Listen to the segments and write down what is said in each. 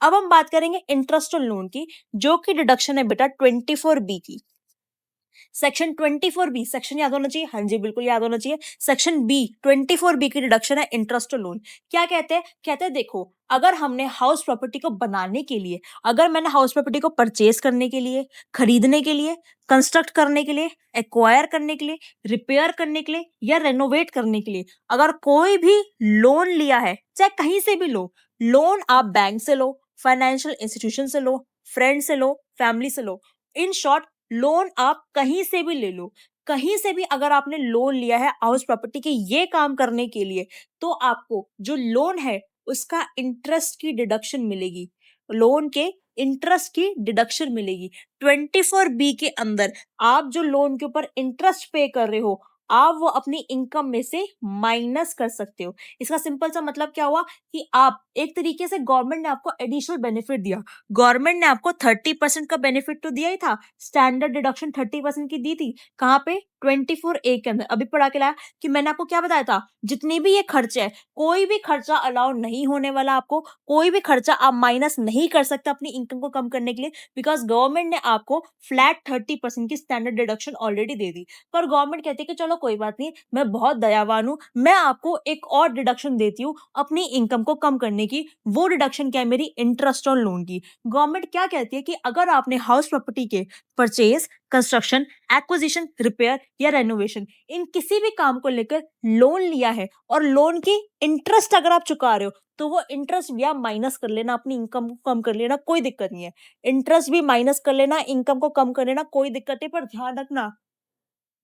अब हम बात करेंगे इंटरेस्ट ऑन लोन की, जो कि डिडक्शन है बेटा 24B की। सेक्शन 24B, सेक्शन याद होना चाहिए, हाँ जी बिल्कुल याद होना चाहिए। सेक्शन बी 24B की डिडक्शन है इंटरेस्ट ऑन लोन। क्या कहते हैं देखो, अगर हमने हाउस प्रॉपर्टी को बनाने के लिए, अगर मैंने हाउस प्रॉपर्टी को परचेज करने के लिए, खरीदने के लिए, कंस्ट्रक्ट करने के लिए, एक्वायर करने के लिए, रिपेयर करने के लिए या रेनोवेट करने के लिए अगर कोई भी लोन लिया है, चाहे कहीं से भी लो, लोन आप बैंक से लो, फाइनेंशियल इंस्टीट्यूशन से लो, फ्रेंड से लो, फैमिली से लो, इन शॉर्ट लोन आप कहीं से भी ले लो, कहीं से भी अगर आपने लोन लिया है हाउस प्रॉपर्टी के ये काम करने के लिए, तो आपको जो लोन है उसका इंटरेस्ट की डिडक्शन मिलेगी, लोन के इंटरेस्ट की डिडक्शन मिलेगी। 24B के अंदर आप जो लोन के ऊपर इंटरेस्ट पे कर रहे हो, आप वो अपनी इनकम में से माइनस कर सकते हो। इसका सिंपल सा मतलब क्या हुआ कि आप एक तरीके से गवर्नमेंट ने आपको एडिशनल बेनिफिट दिया। गवर्नमेंट ने आपको 30% का बेनिफिट तो दिया ही था, स्टैंडर्ड डिडक्शन 30% की दी थी। कहाँ पे? 24A के अंदर। अभी पढ़ा के लाया कि मैंने आपको क्या बताया था, जितने भी ये खर्चे है, कोई भी खर्चा अलाउ नहीं होने वाला आपको, कोई भी खर्चा आप माइनस नहीं कर सकते अपनी इनकम को कम करने के लिए, बिकॉज गवर्नमेंट ने आपको फ्लैट 30% की स्टैंडर्ड डिडक्शन ऑलरेडी दे दी। पर गवर्नमेंट कहती है कि चलो कोई बात नहीं, मैं बहुत दयावान हूं, मैं आपको एक और डिडक्शन देती हूँ अपनी इनकम को कम करने की। वो डिडक्शन क्या है? मेरी इंटरेस्ट ऑन लोन की। गवर्नमेंट क्या कहती है कि अगर आपने हाउस प्रॉपर्टी के परचेज, कंस्ट्रक्शन, एक्विजिशन, रिपेयर या रेनोवेशन, इन किसी भी काम को लेकर लोन लिया है और लोन की इंटरेस्ट अगर आप चुका रहे हो, तो वो इंटरेस्ट भी आप माइनस कर लेना, अपनी इनकम को कम कर लेना, कोई दिक्कत नहीं है। इंटरेस्ट भी माइनस कर लेना, इनकम को कम कर लेना, कोई दिक्कत नहीं। पर ध्यान रखना,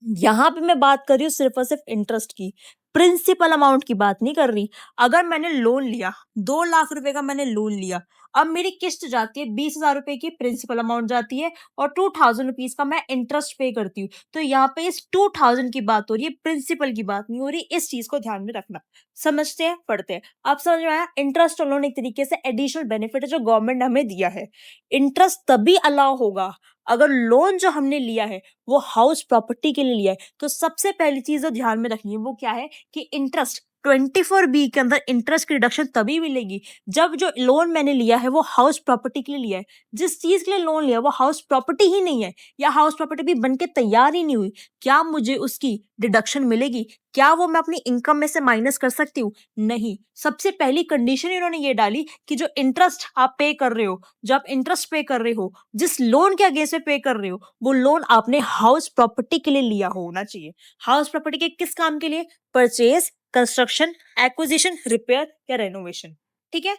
यहां पे मैं बात कर रही हूँ सिर्फ और सिर्फ इंटरेस्ट की, प्रिंसिपल अमाउंट की बात नहीं कर रही। अगर मैंने लोन लिया, 2 लाख रुपए का मैंने लोन लिया, अब मेरी किस्त जाती है 20,000 रुपए की, प्रिंसिपल अमाउंट जाती है और 2,000 रुपीज का मैं इंटरेस्ट पे करती हूँ। तो यहाँ पे इस 2,000 की बात हो रही है, प्रिंसिपल की बात नहीं हो रही। इस चीज को ध्यान में रखना। समझते हैं, पढ़ते हैं। आप समझ में आया? इंटरेस्ट लोन एक तरीके से एडिशनल बेनिफिट है जो गवर्नमेंट ने हमें दिया है। इंटरेस्ट तभी अलाउ होगा अगर लोन जो हमने लिया है वो हाउस प्रॉपर्टी के लिए लिया है। तो सबसे पहली चीज जो ध्यान में रखनी है वो क्या है कि इंटरेस्ट 24B के अंदर इंटरेस्ट की रिडक्शन तभी मिलेगी जब जो लोन मैंने लिया है वो हाउस प्रॉपर्टी के लिए लिया है। जिस चीज के लिए लोन लिया वो हाउस प्रॉपर्टी ही नहीं है, या हाउस प्रॉपर्टी भी बनके तैयार ही नहीं हुई, क्या मुझे उसकी डिडक्शन मिलेगी? क्या वो मैं अपनी इनकम में से माइनस कर सकती हूँ? नहीं। सबसे पहली कंडीशन इन्होंने ये डाली कि जो इंटरेस्ट आप पे कर रहे हो, जो आप इंटरेस्ट पे कर रहे हो, जिस लोन के अगेंस्ट पे कर रहे हो, वो लोन आपने हाउस प्रॉपर्टी के लिए लिया होना चाहिए। हाउस प्रॉपर्टी के किस काम के लिए? परचेज, कंस्ट्रक्शन, एक्विजिशन, रिपेयर या रेनोवेशन। ठीक है।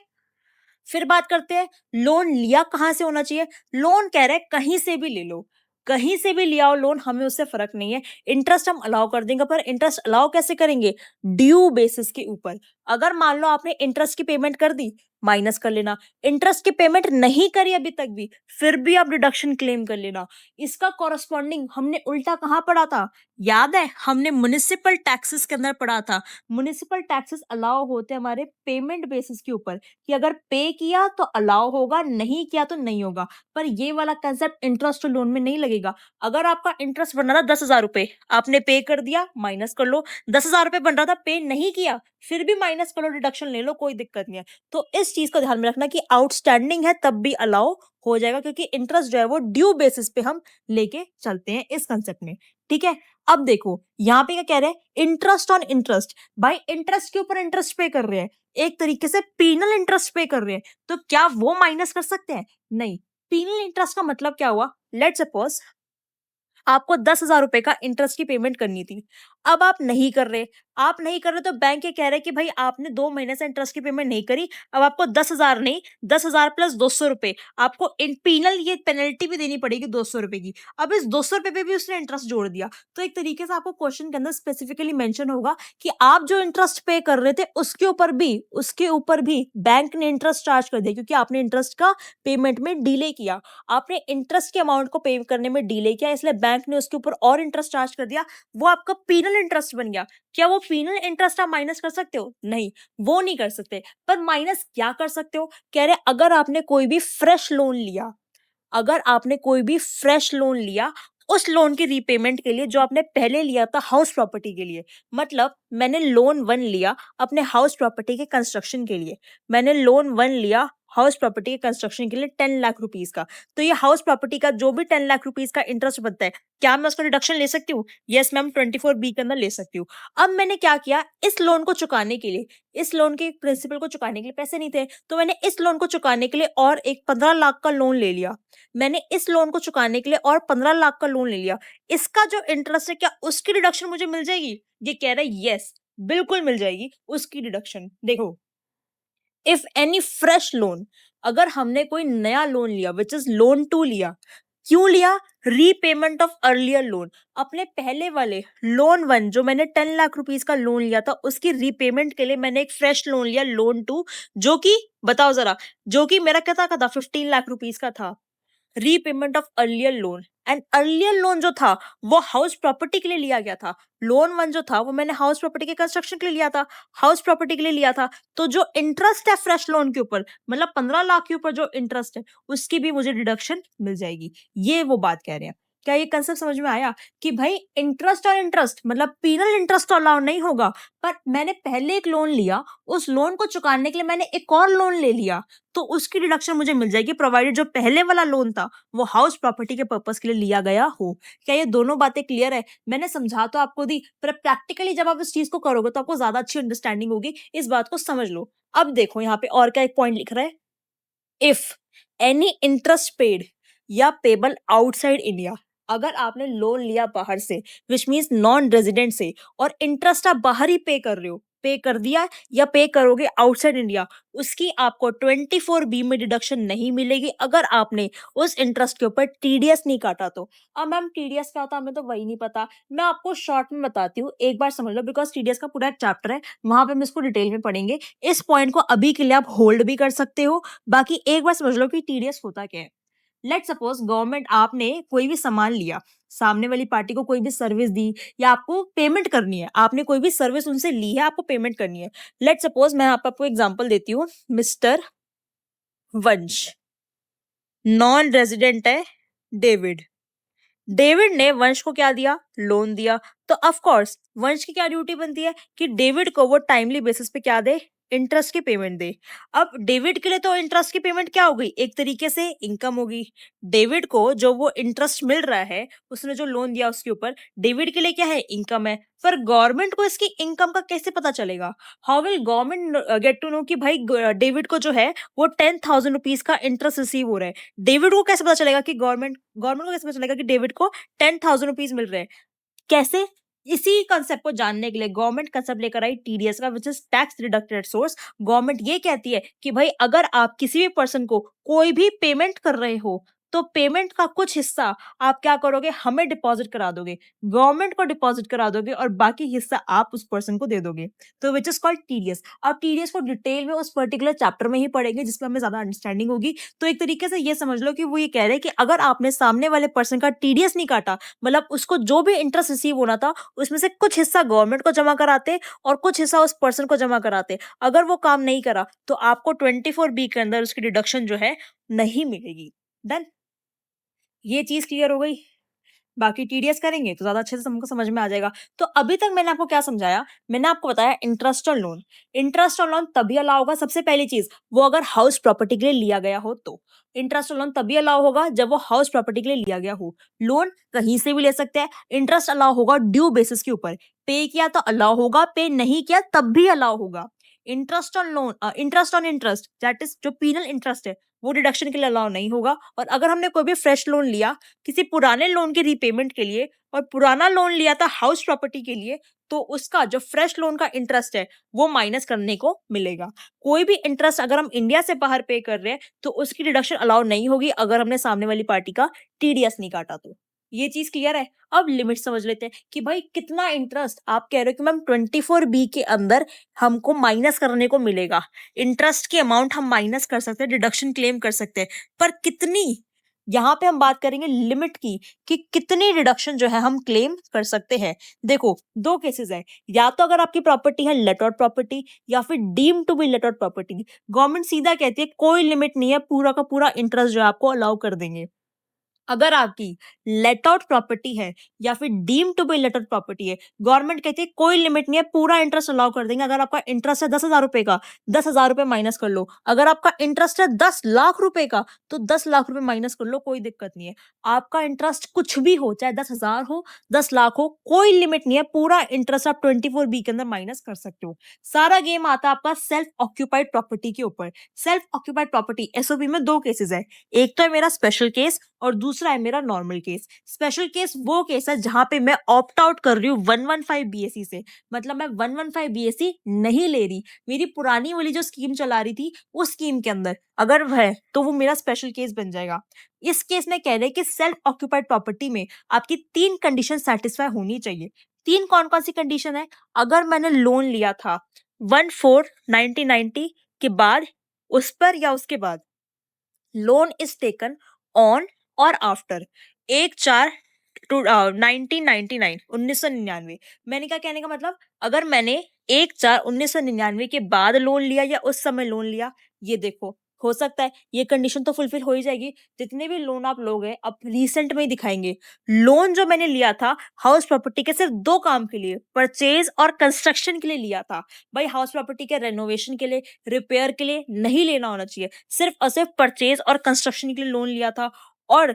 फिर बात करते हैं लोन लिया कहां से होना चाहिए। लोन कह रहे हैं कहीं से भी ले लो, कहीं से भी लिया हो लोन, हमें उससे फर्क नहीं है। इंटरेस्ट हम अलाउ कर देंगे, पर इंटरेस्ट अलाउ कैसे करेंगे? ड्यू बेसिस के ऊपर। अगर मान लो आपने इंटरेस्ट की पेमेंट कर दी, माइनस कर लेना। इंटरेस्ट की पेमेंट नहीं करी अभी तक भी, फिर भी आप डिडक्शन क्लेम कर लेना। इसका कॉरस्पॉन्डिंग हमने उल्टा कहां पढ़ा था? याद है, हमने म्युनिसिपल टैक्सेस के अंदर पढ़ा था। म्युनिसिपल टैक्सेस अलाउ होते हैं हमारे पेमेंट बेसिस के ऊपर, कि अगर पे किया तो अलाउ होगा, नहीं किया तो नहीं होगा। पर ये वाला कंसेप्ट इंटरेस्ट लोन में नहीं लगेगा। अगर आपका इंटरेस्ट बन रहा था 10,000 रुपए, आपने पे कर दिया, माइनस कर लो। 10,000 रुपए बन रहा था, पे नहीं किया, फिर भी माइनस कर लो, डिडक्शन ले लो, कोई दिक्कत नहीं है। तो इस चीज को ध्यान में रखना कि आउटस्टैंडिंग है तब भी अलाउ हो जाएगा, क्योंकि इंटरेस्ट जो है वो ड्यू बेसिस पे हम लेके चलते हैं इस कंसेप्ट में। ठीक है। अब देखो यहाँ पे क्या कह रहे हैं, इंटरेस्ट ऑन इंटरेस्ट। भाई इंटरेस्ट के ऊपर इंटरेस्ट पे कर रहे हैं, एक तरीके से पीनल इंटरेस्ट पे कर रहे हैं, तो क्या वो माइनस कर सकते हैं? नहीं। पीनल इंटरेस्ट का मतलब क्या हुआ? लेट्स सपोज आपको 10,000 रुपए का इंटरेस्ट की पेमेंट करनी थी, अब आप नहीं कर रहे। आप नहीं कर रहे तो बैंक ये कह रहे कि भाई आपने 2 महीने से इंटरेस्ट की पेमेंट नहीं करी, अब आपको 10,000 नहीं, 10,000 प्लस 200 रुपए आपको इन पीनल ये पेनल्टी भी देनी पड़ेगी 200 रुपए की। अब इस 200 रुपए पे भी उसने इंटरेस्ट जोड़ दिया, तो एक तरीके से आपको क्वेश्चन के अंदर स्पेसिफिकली मेंशन होगा कि आप जो इंटरेस्ट पे कर रहे थे उसके ऊपर भी बैंक ने इंटरेस्ट चार्ज कर दिया, क्योंकि आपने इंटरेस्ट का पेमेंट में डिले किया, आपने इंटरेस्ट के अमाउंट को पे करने में डिले किया, इसलिए बैंक ने उसके ऊपर और इंटरेस्ट चार्ज कर दिया, वो आपका पीनल इंटरेस्ट बन गया। क्या वो पीनल इंटरेस्ट आप माइनस कर सकते हो? नहीं, वो नहीं कर सकते। पर माइनस क्या कर सकते हो? कह रहे अगर आपने कोई भी फ्रेश लोन लिया, अगर आपने कोई भी फ्रेश लोन लिया, उस लोन की रीपेमेंट के लिए जो आपने पहले लिया था हाउस प्रॉपर्टी के लिए, मतलब मैंने लोन 1 लिया अपने हाउस प्रॉपर्टी के कंस्ट्रक्शन के लिए, मैंने लोन 1 लिया हाउस प्रॉपर्टी के कंस्ट्रक्शन के लिए 10 लाख रुपीस का। तो ये हाउस प्रॉपर्टी का जो भी 10 लाख रुपीस का इंटरेस्ट बनता है, क्या मैं उसका डिडक्शन ले सकती हूँ? यस मैम, 24B के अंदर ले सकती हूँ। अब मैंने क्या किया, इस लोन को चुकाने के लिए, इस लोन के प्रिंसिपल को चुकाने के लिए पैसे नहीं थे, तो मैंने इस लोन को चुकाने के लिए और एक 15 लाख का लोन ले लिया। मैंने इस लोन को चुकाने के लिए और 15 लाख का लोन ले लिया। इसका जो इंटरेस्ट है, क्या उसकी डिडक्शन मुझे मिल जाएगी? ये कह रहा है यस, बिल्कुल मिल जाएगी उसकी डिडक्शन। देखो, इफ एनी फ्रेश लोन, अगर हमने कोई नया लोन लिया विच इज लोन टू लिया, क्यों लिया? Repayment of earlier loan. अपने पहले वाले लोन वन जो मैंने 10 लाख रुपीस का लोन लिया था, उसकी रीपेमेंट के लिए मैंने एक फ्रेश लोन लिया लोन टू, जो कि बताओ जरा, जो कि मेरा क्या था 15 लाख रुपीस का था। Repayment of earlier loan, and earlier loan जो था वो हाउस प्रॉपर्टी के लिए लिया गया था। लोन वन जो था वो मैंने हाउस प्रॉपर्टी के कंस्ट्रक्शन के लिए लिया था, हाउस प्रॉपर्टी के लिए लिया था। तो जो इंटरेस्ट है फ्रेश लोन के ऊपर, मतलब 15 लाख के ऊपर जो इंटरेस्ट है, उसकी भी मुझे डिडक्शन मिल जाएगी। ये वो बात कह रहे हैं। क्या ये कंसेप्ट समझ में आया कि भाई इंटरेस्ट और इंटरेस्ट मतलब पीनल इंटरेस्ट तो अलाउ नहीं होगा, पर मैंने पहले एक लोन लिया, उस लोन को चुकाने के लिए मैंने एक और लोन ले लिया, तो उसकी डिडक्शन मुझे मिल जाएगी, प्रोवाइडेड जो पहले वाला लोन था वो हाउस प्रॉपर्टी के पर्पस के लिए लिया गया हो। क्या ये दोनों बातें क्लियर है? मैंने समझा तो आपको दी, पर प्रैक्टिकली जब आप इस चीज को करोगे तो आपको ज्यादा अच्छी अंडरस्टैंडिंग होगी। इस बात को समझ लो। अब देखो यहाँ पे और क्या एक पॉइंट लिख रहा है, इफ एनी इंटरेस्ट पेड या पेबल आउटसाइड इंडिया, अगर आपने लोन लिया बाहर से विच मीन्स नॉन रेजिडेंट से, और इंटरेस्ट आप बाहर ही पे कर रहे हो, पे कर दिया या पे करोगे आउटसाइड इंडिया, उसकी आपको 24B में डिडक्शन नहीं मिलेगी अगर आपने उस इंटरेस्ट के ऊपर टीडीएस नहीं काटा तो। अब मैम टीडीएस क्या होता है हमें तो वही नहीं पता, मैं आपको शॉर्ट में बताती हूँ, एक बार समझ लो, बिकॉज टीडीएस का पूरा एक चैप्टर है, वहां पे हम इसको डिटेल में पढ़ेंगे। इस पॉइंट को अभी के लिए आप होल्ड भी कर सकते हो, बाकी एक बार समझ लो कि टीडीएस होता क्या है। लेट सपोज गवर्नमेंट, आपने कोई भी सामान लिया, सामने वाली पार्टी को कोई भी सर्विस दी, या आपको पेमेंट करनी है, आपने कोई भी सर्विस उनसे ली है, आपको पेमेंट करनी है। लेट सपोज मैं आपको एग्जांपल देती हूँ, मिस्टर वंश, नॉन रेजिडेंट है डेविड, डेविड ने वंश को क्या दिया? लोन दिया। तो ऑफ कोर्स वंश की क्या ड्यूटी बनती है कि डेविड को वो टाइमली बेसिस पे क्या दे? इंटरेस्ट की पेमेंट दे। अब डेविड के लिए तो इंटरेस्ट की पेमेंट क्या हो गई? एक तरीके से इनकम होगी। डेविड को जो वो इंटरेस्ट मिल रहा है, उसने जो लोन दिया उसके ऊपर, डेविड के लिए क्या है? इनकम है। पर गवर्नमेंट को इसकी इनकम का कैसे पता चलेगा? How will government get to know कि भाई डेविड को जो है वो 10,000 रुपीज का इंटरेस्ट रिसीव हो रहा है? डेविड को कैसे पता चलेगा कि गवर्नमेंट को कैसे पता चलेगा कि डेविड को 10,000 रुपीज मिल रहे हैं? कैसे? इसी कंसेप्ट को जानने के लिए गवर्नमेंट कंसेप्ट लेकर आई टीडीएस का, which is tax deducted source. Government ये कहती है कि भाई अगर आप किसी भी पर्सन को कोई भी पेमेंट कर रहे हो, तो पेमेंट का कुछ हिस्सा आप क्या करोगे? हमें डिपॉजिट करा दोगे, गवर्नमेंट को डिपॉजिट करा दोगे, और बाकी हिस्सा आप उस पर्सन को दे दोगे। तो विच इज कॉल्ड टीडीएस। अब टीडीएस को डिटेल में उस पर्टिकुलर चैप्टर में ही पढ़ेंगे, जिसमें हमें ज्यादा अंडरस्टैंडिंग होगी। तो एक तरीके से ये समझ लो कि वो ये कह रहे हैं कि अगर आपने सामने वाले पर्सन का टीडीएस नहीं काटा, मतलब उसको जो भी इंटरेस्ट रिसीव होना था उसमें से कुछ हिस्सा गवर्नमेंट को जमा कराते और कुछ हिस्सा उस पर्सन को जमा कराते, अगर वो काम नहीं करा तो आपको 24B के अंदर उसकी डिडक्शन जो है नहीं मिलेगी। डन, ये चीज क्लियर हो गई। बाकी टीडीएस करेंगे तो ज्यादा अच्छे से हमको समझ में आ जाएगा। तो अभी तक मैंने आपको क्या समझाया? मैंने आपको बताया interest on loan. Interest on loan तभी अलाउ होगा, सबसे पहली चीज, वो अगर हाउस प्रॉपर्टी के लिए लिया गया हो तो। इंटरेस्ट ऑन लोन तभी अलाउ होगा जब वो हाउस प्रॉपर्टी के लिए लिया गया हो। लोन कहीं से भी ले सकते हैं। इंटरेस्ट अलाउ होगा ड्यू बेसिस के ऊपर, पे किया तो अलाउ होगा, पे नहीं किया तब भी अलाउ होगा। Interest on loan, interest on interest, that is जो पीनल इंटरेस्ट है, वो डिडक्शन के लिए अलाउ नहीं होगा। और अगर हमने कोई भी फ्रेश लोन लिया किसी पुराने लोन की रीपेमेंट के लिए, और पुराना लोन लिया था हाउस प्रॉपर्टी के लिए, तो उसका जो फ्रेश लोन का इंटरेस्ट है वो माइनस करने को मिलेगा। कोई भी इंटरेस्ट अगर हम इंडिया से बाहर पे कर रहे हैं तो उसकी डिडक्शन अलाउ नहीं होगी अगर हमने सामने वाली पार्टी का टीडीएस नहीं काटा तो। ये चीज क्लियर है? अब लिमिट समझ लेते हैं कि भाई कितना इंटरेस्ट आप कह रहे हो कि मैम 24B के अंदर हमको माइनस करने को मिलेगा। इंटरेस्ट की अमाउंट हम माइनस कर सकते हैं, डिडक्शन क्लेम कर सकते हैं, पर कितनी? यहाँ पे हम बात करेंगे लिमिट की, कि कितनी डिडक्शन जो है हम क्लेम कर सकते हैं। देखो, दो केसेस है, या तो अगर आपकी प्रॉपर्टी है लेट आउट प्रॉपर्टी, या फिर deem to be let out property, government सीधा कहती है कोई लिमिट नहीं है, पूरा का पूरा इंटरेस्ट जो है आपको अलाउ कर देंगे। अगर आपकी लेट आउट प्रॉपर्टी है या फिर deem to be let out property है, गवर्नमेंट कहती है कोई लिमिट नहीं है, पूरा इंटरेस्ट अलाउ कर देंगे। अगर आपका इंटरेस्ट है 10,000 रुपए का, 10,000 रुपए माइनस कर लो। अगर आपका इंटरेस्ट है 10 लाख रुपए का, तो 10 लाख रुपए माइनस कर लो, कोई दिक्कत नहीं है। आपका इंटरेस्ट कुछ भी हो, चाहे 10,000 हो, 10 लाख हो, कोई लिमिट नहीं है, पूरा इंटरेस्ट आप 24B के अंदर माइनस कर सकते हो। सारा गेम आता है आपका सेल्फ ऑक्यूपाइड प्रॉपर्टी के ऊपर। सेल्फ ऑक्यूपाइड प्रॉपर्टी एसओपी में दो केसेस है, एक तो है मेरा स्पेशल केस और दूसरा है मेरा नॉर्मल केस। स्पेशल केस वो केस है जहां पे मैं ऑप्ट आउट कर रही हूँ 115 बीएससी से, मतलब मैं 115 बीएससी नहीं ले रही, मेरी पुरानी वाली जो स्कीम चला रही थी उस स्कीम के अंदर अगर है तो वो मेरा स्पेशल केस बन जाएगा। इस केस में कह रहे हैं कि सेल्फ ऑक्यूपाइड प्रॉपर्टी में आपकी 3 कंडीशन सेटिस्फाई होनी चाहिए। 3 कौन कौन सी कंडीशन है? अगर मैंने लोन लिया था 1/4/1990 के बाद, उस पर या उसके बाद, लोन इज टेकन ऑन और आफ्टर 1/4/1999 1999। मैंने क्या कहने का मतलब, अगर मैंने 1/4/1999 के बाद लोन लिया या उस समय लोन लिया, ये देखो हो सकता है ये कंडीशन तो फुलफिल हो ही जाएगी। जितने भी लोन आप लोगे अब रिसेंट में ही दिखाएंगे। लोन जो मैंने लिया था हाउस प्रॉपर्टी के सिर्फ 2 काम के लिए, परचेज और कंस्ट्रक्शन के लिए लिया था। भाई हाउस प्रॉपर्टी के रेनोवेशन के लिए, रिपेयर के लिए नहीं लेना होना चाहिए, सिर्फ और सिर्फ परचेज और कंस्ट्रक्शन के लिए लोन लिया था। और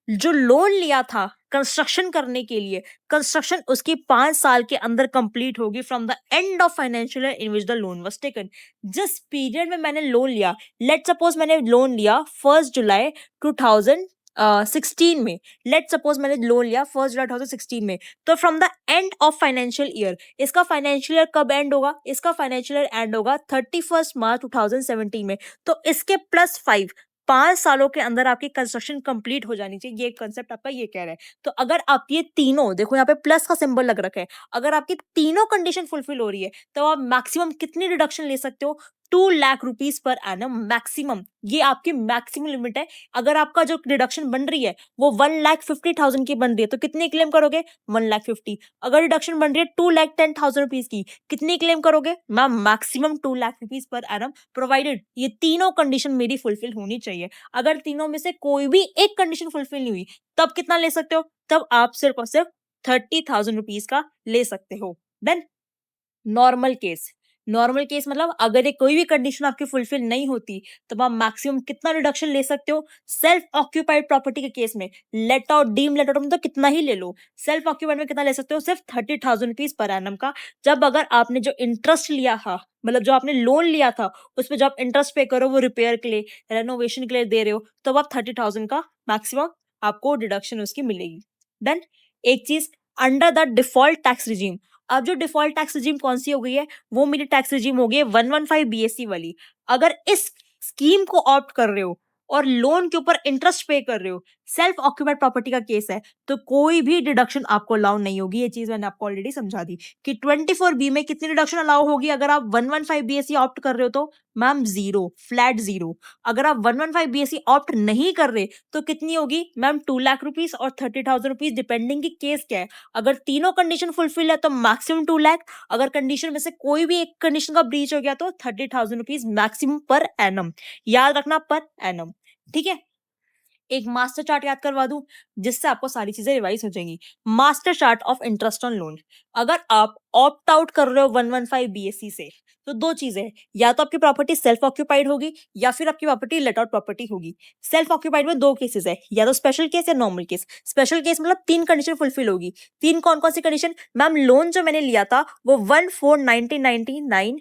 जो लोन लिया था कंस्ट्रक्शन करने के लिए, कंस्ट्रक्शन उसकी 5 साल के अंदर कंप्लीट होगी from the end of financial year in which the loan was taken. जिस पीरियड में मैंने लोन लिया, लेट सपोज मैंने लोन लिया 1 जुलाई 2016 में, लेट सपोज मैंने लोन लिया 1 जुलाई 2016 में, तो from the end of financial year, इसका फाइनेंशियल ईयर कब एंड होगा? इसका फाइनेंशियल ईयर एंड होगा 31 मार्च 2017 में। तो इसके +5 5 सालों के अंदर आपकी कंस्ट्रक्शन कंप्लीट हो जानी चाहिए। ये कंसेप्ट आपका ये कह रहा है। तो अगर आप ये तीनों देखो, यहाँ पे प्लस का सिंबल लग रखा है, अगर आपकी तीनों कंडीशन फुलफिल हो रही है तो आप मैक्सिमम कितनी डिडक्शन ले सकते हो? 2 lakh rupees per annum maximum. ये आपकी मैक्सिमम लिमिट है। अगर आपका जो डिडक्शन बन रही है वो 1,50,000 की बन रही है तो कितनी क्लेम करोगे? 1,50,000। अगर डिडक्शन बन रही है 2,10,000 रुपीज की, कितनी क्लेम करोगे? Ma'am maximum 2 lakh rupees per annum, provided ये तीनों कंडीशन मेरी फुलफिल होनी चाहिए। अगर तीनों में से कोई भी एक कंडीशन फुलफिल नहीं हुई, तब कितना ले सकते हो? तब आप सिर्फ और सिर्फ 30,000 रुपीज का ले सकते हो। Then normal case. Normal case मतलब अगर ये कोई भी कंडीशन आपकी फुलफिल नहीं होती, तब आप मैक्सिमम कितना रिडक्शन ले सकते हो? सेल्फ ऑक्यूपाइड प्रॉपर्टी के केस में let out, deem let out में तो कितना ही ले लो, सेल्फ ऑक्यूपाइड में कितना ले सकते हो? सिर्फ 30,000 रुपीज पर एनम का। जब अगर आपने जो इंटरेस्ट लिया था, मतलब जो आपने लोन लिया था, उस पर जो आप इंटरेस्ट पे करो वो रिपेयर के लिए, रेनोवेशन के लिए दे रहे हो, तब आप 30,000 का मैक्सिमम आपको डिडक्शन उसकी मिलेगी। देन एक चीज, under the default tax regime. अब जो डिफॉल्ट टैक्स रिजीम कौन सी हो गई है? वो मेरी टैक्स रिजीम हो गई है 115 बीएससी वाली। अगर इस स्कीम को ऑप्ट कर रहे हो और लोन के ऊपर इंटरेस्ट पे कर रहे हो, सेल्फ ऑक्यूपाइड प्रॉपर्टी का केस है, तो कोई भी डिडक्शन आपको अलाउ नहीं होगी। ये चीज मैंने आपको ऑलरेडी समझा दी कि 24B में कितनी डिडक्शन अलाउ होगी। अगर आप 115 बीएससी ऑप्ट कर रहे हो तो मैम 0, फ्लैट 0। अगर आप 115 बीएससी ऑप्ट नहीं कर रहे तो कितनी होगी मैम? 2 लाख रुपीज और 30,000 रुपीज, डिपेंडिंग की केस क्या है। अगर तीनों कंडीशन फुलफिल है तो मैक्सिमम 2 लाख। अगर कंडीशन में से कोई भी एक कंडीशन का ब्रीच हो गया तो 30,000 रुपीज मैक्सिमम पर एनम। याद रखना, पर एनम। ठीक है। एक मास्टर चार्ट याद करवा दूं जिससे आपको सारी चीजें रिवाइज हो जाएंगी। Master chart of interest on loan. अगर आप ऑप्ट आउट कर रहे हो 115 बीएससी से, तो दो चीजें हैं, या तो आपकी प्रॉपर्टी सेल्फ ऑक्यूपाइड होगी या फिर आपकी प्रॉपर्टी लेट आउट प्रॉपर्टी होगी। सेल्फ ऑक्यूपाइड में दो केसेस है, या तो स्पेशल केस या नॉर्मल केस। स्पेशल केस मतलब 3 कंडीशन फुलफिल होगी। 3 कौन कौन सी कंडीशन? मैम लोन जो मैंने लिया था वो 1/4/1999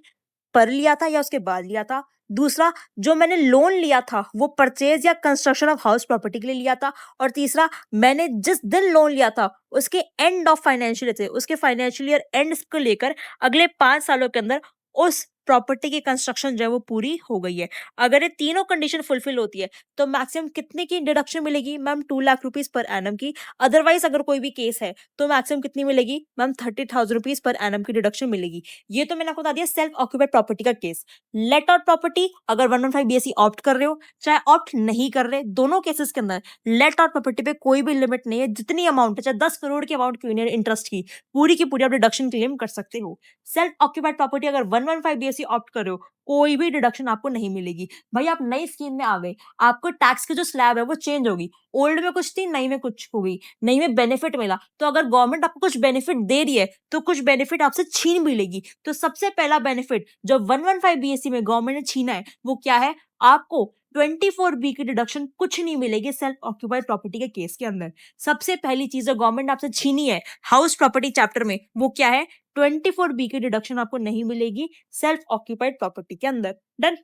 पर लिया था या उसके बाद लिया था। दूसरा, जो मैंने लोन लिया था वो परचेज या कंस्ट्रक्शन ऑफ हाउस प्रॉपर्टी के लिए लिया था। और तीसरा, मैंने जिस दिन लोन लिया था उसके एंड ऑफ फाइनेंशियल ईयर से, उसके फाइनेंशियल ईयर एंड को लेकर अगले 5 सालों के अंदर उस प्रॉपर्टी की कंस्ट्रक्शन जो है वो पूरी हो गई है। अगर ये तीनों कंडीशन फुलफिल होती है तो मैक्सिमम कितने की डिडक्शन मिलेगी ma'am? 2 lakh rupees per annum की। अदरवाइज अगर कोई भी केस है तो मैक्सिमम कितनी मिलेगी मैम? 30,000 रुपीज पर एनम की डिडक्शन मिलेगी। ये तो मैंने आपको बता दिया सेल्फ ऑक्यूपाइड प्रॉपर्टी का केस। लेट आउट प्रॉपर्टी, अगर 115 बीएससी ऑप्ट कर रहे हो चाहे ऑप्ट नहीं कर रहे, दोनों केसेस के अंदर लेट आउट प्रॉपर्टी पे कोई भी लिमिट नहीं है। जितनी अमाउंट है, चाहे 10 करोड़ की अमाउंट क्यों नहीं है इंटरेस्ट की पूरी आप डिडक्शन क्लेम कर सकते हो। सेल्फ ऑक्यूपाइड प्रॉपर्टी अगर 115 बीएससी ऑप्ट कर रहे हो, कोई भी डिडक्शन आपको नहीं मिलेगी। भाई आप नई स्कीम में आ गए, आपको टैक्स की जो स्लैब है वो चेंज होगी, ओल्ड में कुछ थी, नई में कुछ होगी, नई में बेनिफिट मिला, तो अगर गवर्नमेंट आपको कुछ बेनिफिट दे रही है तो कुछ बेनिफिट आपसे छीन भी लेगी। तो सबसे पहला बेनिफिट जो 115 बीएससी में गवर्नमेंट ने छीना है वो क्या है, आपको 24B की डिडक्शन कुछ नहीं मिलेगी सेल्फ ऑक्यूपाइड प्रॉपर्टी के केस के अंदर। सबसे पहली चीज जो गवर्नमेंट आपसे छीनी है हाउस प्रॉपर्टी चैप्टर में वो क्या है, 24B की डिडक्शन आपको नहीं मिलेगी सेल्फ ऑक्यूपाइड प्रॉपर्टी के अंदर। डन।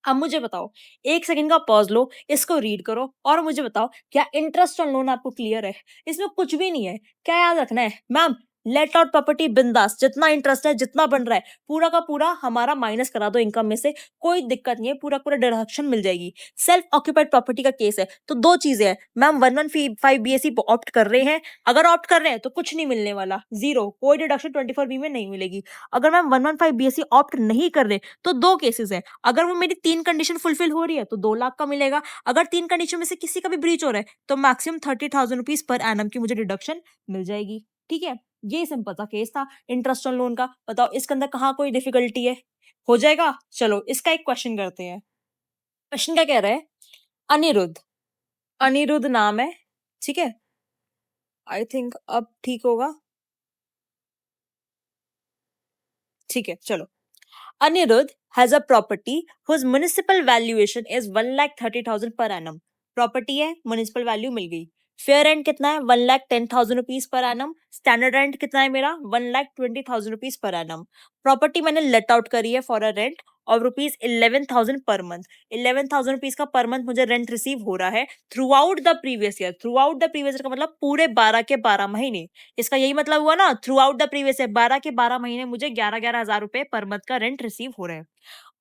अब मुझे बताओ, एक सेकंड का पॉज लो, इसको रीड करो और मुझे बताओ क्या इंटरेस्ट ऑन लोन आपको क्लियर है? इसमें कुछ भी नहीं है। क्या याद रखना है मैम, लेट आउट प्रॉपर्टी बिंदास, जितना इंटरेस्ट है जितना बन रहा है पूरा का पूरा हमारा माइनस करा दो इनकम में से, कोई दिक्कत नहीं है, पूरा पूरा डिडक्शन मिल जाएगी। सेल्फ ऑक्यूपाइड प्रॉपर्टी का केस है तो दो चीजें हैं मैम, 115 बीएससी ऑप्ट कर रहे हैं, अगर ऑप्ट कर रहे हैं तो कुछ नहीं मिलने वाला, जीरो, कोई डिडक्शन 24B में नहीं मिलेगी। अगर मैम 115 बीएससी ऑप्ट नहीं कर रहे तो दो केसेस है, अगर वो मेरी 3 कंडीशन फुलफिल हो रही है तो 2 लाख का मिलेगा, अगर 3 कंडीशन में से किसी का भी ब्रीच हो रहा है तो मैक्सिमम 30,000 रुपीज पर एनम की मुझे डिडक्शन मिल जाएगी। ठीक है, ये सिंपल सा केस था इंटरेस्ट ऑन लोन का। बताओ इसके अंदर कहाँ कोई डिफिकल्टी है? हो जाएगा। चलो इसका एक क्वेश्चन करते हैं। क्वेश्चन क्या कह रहा है, अनिरुद्ध, अनिरुद्ध नाम है, ठीक है, आई थिंक अब ठीक होगा, ठीक है चलो। Anirudh has a property whose municipal valuation is 1,30,000 per annum. Property है, म्युनिसिपल वैल्यू मिल गई। फेयर रेंट कितना है, 1,10,000 rupees per annum. Standard rent कितना है मेरा, 1,20,000 रुपीज पर एनम। प्रॉपर्टी मैंने लेट आउट करी है फॉर अ रेंट और रुपीज 11,000 पर मंथ। 11,000 रुपीज का पर मंथ मुझे रेंट रिसीव हो रहा है through out the previous year. Through out the previous year का मतलब पूरे 12 के 12 महीने, इसका यही मतलब हुआ ना, through out the previous year 12 के 12 महीने मुझे 11,11 हजार रुपए पर मंथ का रेंट रिसीव हो रहे हैं।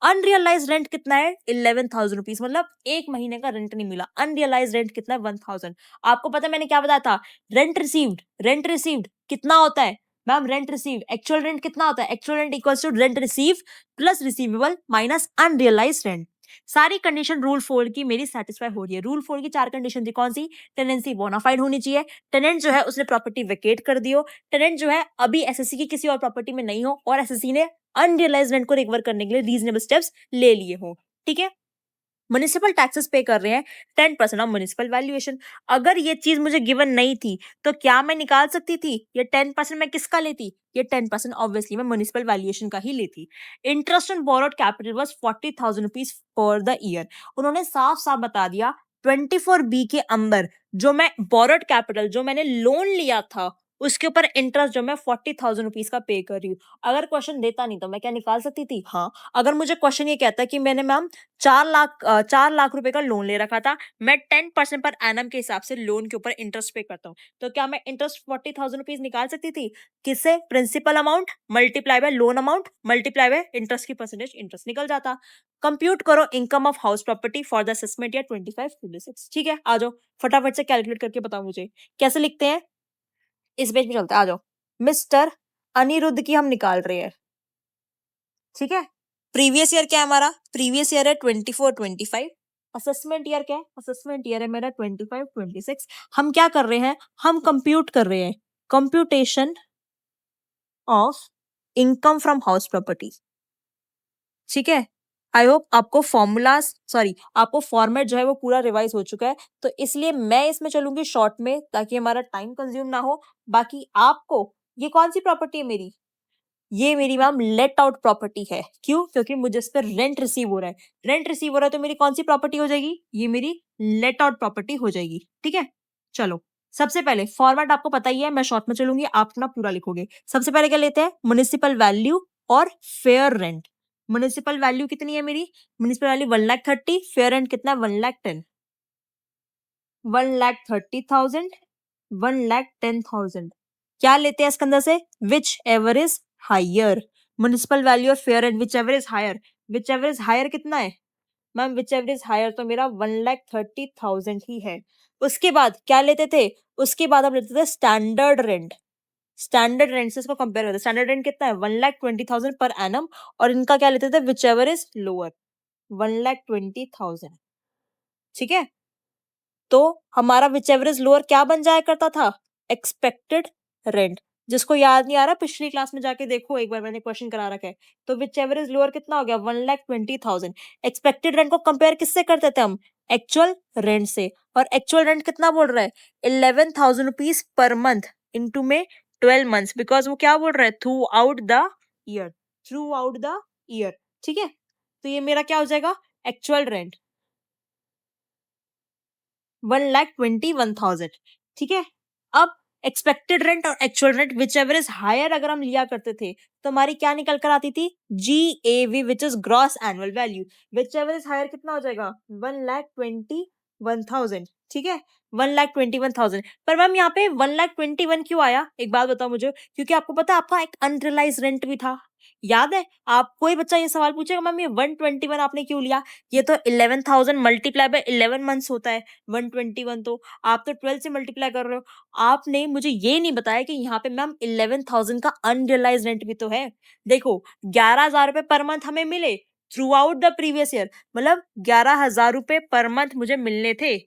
अनरियलाइज रेंट कितना है, 11,000 रुपीज, मतलब एक महीने का रेंट नहीं मिला। अनरियलाइज रेंट कितना है, 1,000। आपको पता है मैंने क्या बताया था, रेंट रिसीव्ड, रेंट रिसीव्ड कितना होता है ma'am, rent receive, actual rent कितना होता है, actual rent equals to rent receive plus receivable minus unrealise rent. सारी कंडीशन रूल 4 की मेरी सेटिस्फाई हो रही है। रूल 4 की 4 कंडीशन थी, कौन सी, टेनेंसी बोनाफाइड होनी चाहिए, टेनेंट जो है उसने प्रॉपर्टी वेकेट कर दियो, टेनेंट जो है अभी एसएससी की किसी और प्रॉपर्टी में नहीं हो और एसएससी ने अनरियलाइज रेंट को रिकवर करने के लिए रीजनेबल स्टेप्स ले लिए हो। ठीक है, म्युनिसिपल टैक्सेस पे कर रहे हैं 10% ऑफ म्युनिसिपल वैल्यूएशन। अगर ये चीज मुझे गिवन नहीं थी तो क्या मैं निकाल सकती थी, ये 10% मैं किसका लेती, ये 10% ऑब्वियसली मैं म्युनिसिपल वैल्यूएशन का ही लेती। Interest on borrowed capital was 40,000 rupees for the year. उन्होंने साफ साफ बता दिया 24B के अंदर जो मैं बोरोड कैपिटल, जो मैंने लोन लिया था उसके ऊपर इंटरेस्ट जो मैं 40,000 रुपीज का पे कर रही हूँ। अगर क्वेश्चन देता नहीं तो मैं क्या निकाल सकती थी, हाँ। अगर मुझे क्वेश्चन ये कहता है कि मैंने मैम 4 लाख रुपए का लोन ले रखा था, मैं 10% पर एनम के हिसाब से लोन के ऊपर इंटरेस्ट पे करता हूँ, तो क्या मैं इंटरेस्ट 40,000 रुपीज निकाल सकती थी? किससे, principal amount multiply by loan amount multiply by interest की परसेंटेज, इंटरेस्ट निकल जाता। कंप्यूट करो income of house property for the assessment year 25-26। ठीक है, आ जाओ फटाफट से कैलकुलेट करके बताओ मुझे कैसे लिखते हैं। इस पेज में चलते हैं, आ जाओ। मिस्टर अनिरुद्ध की हम निकाल रहे हैं, ठीक है। प्रीवियस ईयर क्या है हमारा, प्रीवियस ईयर है 24-25। असेसमेंट ईयर क्या है, असेसमेंट ईयर है मेरा 25-26। हम क्या कर रहे हैं, हम कंप्यूट कर रहे हैं computation of income from house property. ठीक है, आई होप आपको फॉर्मूलाज, सॉरी आपको फॉर्मेट जो है वो पूरा रिवाइज हो चुका है, तो इसलिए मैं इसमें चलूंगी शॉर्ट में ताकि हमारा टाइम कंज्यूम ना हो। बाकी आपको, ये कौन सी प्रॉपर्टी है मेरी, ये मेरी मैम लेट आउट प्रॉपर्टी है। क्यों, क्योंकि मुझे इस पर रेंट रिसीव हो रहा है, रेंट रिसीव हो रहा है तो मेरी कौन सी प्रॉपर्टी हो जाएगी, ये मेरी लेट आउट प्रॉपर्टी हो जाएगी। ठीक है, चलो सबसे पहले फॉर्मेट आपको पता ही है, मैं शॉर्ट में चलूंगी, आप अपना पूरा लिखोगे। सबसे पहले क्या लेते हैं, म्युनिसिपल वैल्यू और फेयर रेंट। म्युनिसिपल वैल्यू कितनी है मेरी, म्युनिसिपल वैल्यू 1,30,000, फेयर रेंट कितना है 1,10,000, 1,30,000, 1,10,000। क्या लेते हैं इसके अंदर से, whichever is higher, municipal value और fair rent whichever is higher. Whichever is higher कितना है ma'am, whichever is higher तो मेरा 1,30,000 ही है। उसके बाद क्या लेते थे, उसके बाद हम लेते थे स्टैंडर्ड रेंट। स्टैंडर्ड रेंट से इसको कंपेयर करते हैं, स्टैंडर्ड रेंट कितना है 1,20,000 पर एनम, और इनका क्या लेते थे, विच एवर इज लोअर 1,20,000। ठीक है, तो हमारा विच एवर इज लोअर क्या बन जाया करता था, एक्सपेक्टेड रेंट। जिसको याद नहीं आ रहा पिछली क्लास में जाके देखो एक बार, मैंने क्वेश्चन करा रखा है। तो विच एवर इज लोअर कितना हो गया 1,20,000। एक्सपेक्टेड रेंट को कंपेयर किससे करते थे हम, एक्चुअल रेंट से। और एक्चुअल रेंट कितना बोल रहा है 11,000 रुपीज पर मंथ इनटू में 12 मंथ्स, बिकॉज वो क्या बोल रहा है through out the year, through out the year. ठीक है, तो ये मेरा क्या हो जाएगा एक्चुअल रेंट 1,21,000। ठीक है, अब एक्सपेक्टेड रेंट और actual rent whichever is higher अगर हम लिया करते थे तो हमारी क्या निकल कर आती थी GAV which is gross annual value. Whichever is higher कितना हो जाएगा 1,21,000। ठीक है, 1,21,000। पर मैम यहाँ पे 1,21,000 क्यों आया, एक बात बताओ मुझे, क्योंकि आपको पता है आपका एक अनरियलाइज रेंट भी था। याद है, आप कोई बच्चा ये सवाल पूछेगा मैम ये 121 आपने क्यों लिया, ये तो 11,000 मल्टीप्लाई बाय 11 मंथ्स होता है 121, तो आप तो 12 से मल्टीप्लाई कर रहे हो। आपने मुझे ये नहीं बताया कि यहाँ पे मैम 11,000 का अनरियलाइज रेंट भी तो है। देखो 11,000 रुपए पर मंथ हमें मिले through out the previous year, मतलब 11,000 रुपए पर मंथ मुझे मिलने थे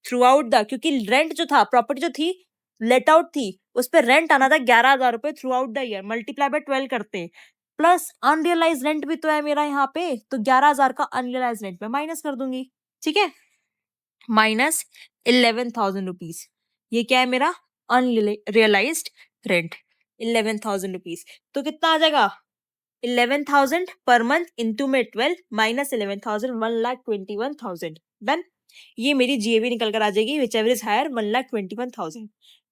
थ्रू आउट द, क्योंकि रेंट जो था प्रॉपर्टी जो थी लेट आउट थी उस पर रेंट आना था 11,000 रुपए through out the year, multiply by 12 करते, प्लस अनरियलाइज रेंट भी तो है मेरा यहाँ पे, तो 11,000 का अनरियलाइज रेंट मैं माइनस कर दूंगी। ठीक है, माइनस 11,000 रुपीज, ये क्या है मेरा अनरियलाइज्ड रेंट 11,000 रुपीज। तो कितना आ जाएगा 11,000 पर मंथ इंटू में 12 माइनस 11,000 1,21,000 डन। ये मेरी GAV निकल कर आ जाएगी whichever is higher 1,21,000।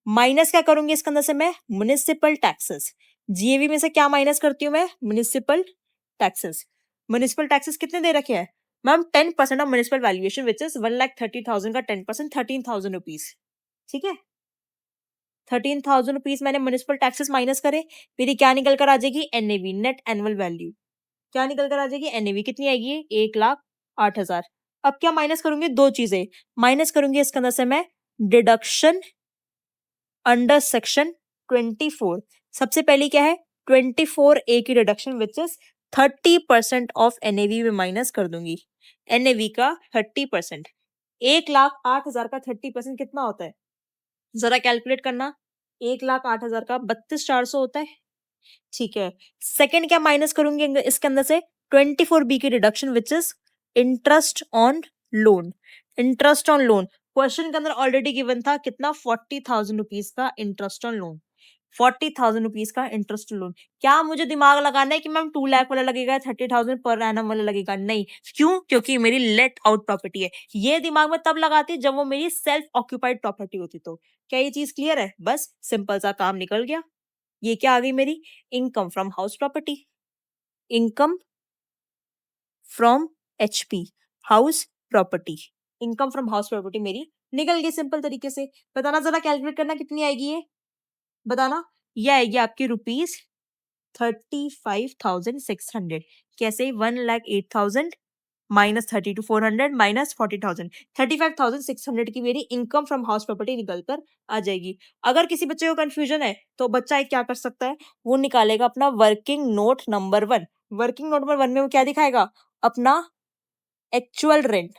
Minus क्या करूंगी इसके अंदर से मैं म्युनिसिपल टैक्सेस। GAV में से क्या माइनस करती हूँ मैं म्युनिसिपल टैक्सेस। म्युनिसिपल टैक्सेस कितने दे रखे हैं ma'am 10% of municipal valuation which is 1,30,000 का 10% 13,000 रुपीज। ठीक है, 13,000 रुपीज मैंने म्युनिसिपल टैक्सेस माइनस करे, मेरी क्या निकल कर आ जाएगी NAV नेट एनुअल वैल्यू। क्या निकल कर आ जाएगी NAV कितनी आएगी 1,08,000। अब क्या माइनस करूंगी दो चीजें माइनस करूंगी इसके अंदर से मैं डिडक्शन अंडर सेक्शन 24। सबसे पहली क्या है 24A की deduction which is 30% of NAV में माइनस कर दूंगी। NAV का 30%, 1,08,000 का 30% कितना होता है जरा कैलकुलेट करना, 1,08,000 का 32,400 होता है। ठीक है, सेकंड क्या माइनस करूंगी इसके अंदर से 24B की reduction which is interest on loan. Interest on loan question के अंदर ऑलरेडी गिवन था कितना 40,000 रुपीज का इंटरेस्ट ऑन लोन, 40,000 रुपीज का इंटरेस्ट लोन। क्या मुझे दिमाग लगाना है कि मैम 2 लाख वाला लगेगा 30,000 पर एनम वाला लगेगा, नहीं, क्यों, क्योंकि मेरी लेट आउट प्रॉपर्टी है। ये दिमाग में तब लगाती जब वो मेरी सेल्फ ऑक्यूपाइड प्रॉपर्टी होती। तो क्या ये चीज क्लियर है, बस सिंपल सा काम निकल गया। ये क्या आ गई मेरी income from house property, income from HP house property, income from house property मेरी निकल गई सिंपल तरीके से। बताना जरा कैलकुलेट करना कितनी आएगी ये बताना, ये आएगी आपकी ₹35,600। कैसे 1,08,000 माइनस 32,400 माइनस 40,000, 35,600 की मेरी इनकम फ्रॉम हाउस प्रॉपर्टी निकल कर आ जाएगी। अगर किसी बच्चे को कंफ्यूजन है तो बच्चा एक क्या कर सकता है, वो निकालेगा अपना working note number 1। Working note number 1 में वो क्या दिखाएगा अपना एक्चुअल रेंट।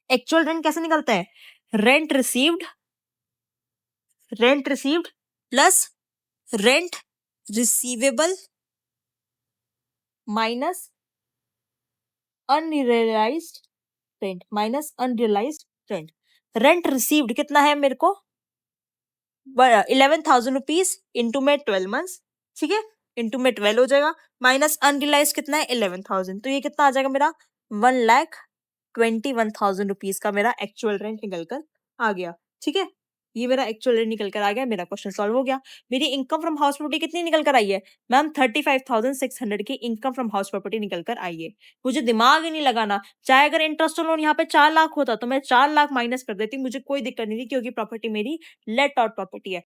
एक्चुअल रेंट कैसे निकलता है rent received plus rent receivable minus unrealised rent, minus unrealised rent. Rent received कितना है मेरे को 11,000 रुपीज इंटू में 12 मंथ्स। ठीक है, इंटू में 12 हो जाएगा, माइनस अनरियलाइज कितना है 11,000, तो ये कितना आ जाएगा मेरा 1,21,000 रुपीज का मेरा एक्चुअल रेंट निकल कर आ गया। ठीक है, ये मेरा एक्चुअल रेंट निकल कर आ गया, मेरा क्वेश्चन सॉल्व हो गया। मेरी इनकम फ्रॉम हाउस प्रॉपर्टी कितनी निकल कर आई है मैम 35,600 की इनकम फ्रॉम हाउस प्रॉपर्टी निकल कर आई है। मुझे दिमाग ही नहीं लगाना, चाहे अगर इंटरेस्ट लोन यहाँ पे 4 लाख होता तो मैं 4 लाख माइनस कर देती, मुझे कोई दिक्कत नहीं थी, क्योंकि प्रॉपर्टी मेरी लेट आउट प्रॉपर्टी है।